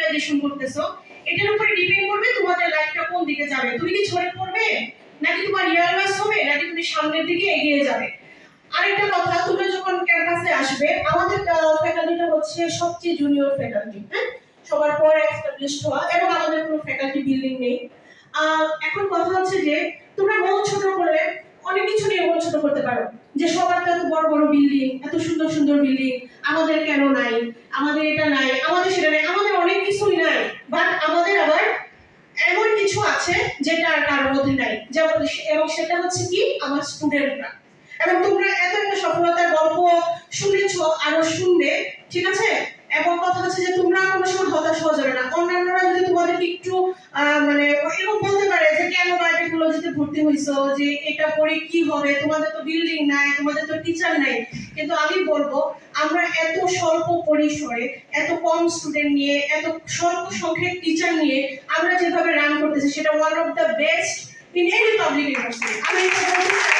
Globalization করতেছো, এটার উপরে ডিপেন্ড করবে তোমাদের লাইফটা কোন দিকে যাবে। তুমি কি ঝরে পড়বে, নাকি তোমার রিয়ালাইজ হবে, নাকি তুমি সামনের দিকে এগিয়ে যাবে। আরেকটা কথা, তোমরা যখন ক্যাম্পাসে আসবে, আমাদের ফ্যাকাল্টিটা হচ্ছে সবচেয়ে জুনিয়র ফ্যাকাল্টি, হ্যাঁ, সবার পরে এস্টাবলিশড হওয়া, এবং আমাদের কোনো ফ্যাকাল্টি বিল্ডিং নেই। এখন কথা হচ্ছে যে তোমরা মন ছোট করলে অনেক কিছু নিয়ে মন ছোট করতে পারো, যে সবার তো এত বড় বড় বিল্ডিং, এত সুন্দর সুন্দর বিল্ডিং, আমাদের কেন নাই, আমাদের এটা নাই, আমাদের সেটা নাই, আমাদের অনেক কিছুই নাই, বাট আমাদের আবার এমন কিছু আছে যেটা আর কারোর মধ্যে নাই, যেমন এবং সেটা হচ্ছে কি আমার স্টুডেন্টরা। এবং তোমরা এত একটা সফলতার গল্প শুনেছো, আরো শুনবে, ঠিক আছে। এবং কথা হচ্ছে যে তোমরা কোনো সময় হতাশ হয়ে যাবে না। অন্যান্যরা যদি তোমাদেরকে একটু মানে এরকম বলতে পারে যে কেন বায়োটেকনোলজিতে ভর্তি হইছো, যে এটা পড়ে কি হবে, তোমাদের তো বিল্ডিং নাই, তোমাদের তো টিচার নাই, কিন্তু আমি বলবো আমরা এত স্বল্প পরিসরে, এত কম স্টুডেন্ট নিয়ে, এত স্বল্প সংখ্যক টিচার নিয়ে আমরা যেভাবে রান করতেছি, সেটা one of the best in any public university. আমি এটা বলতে চাই।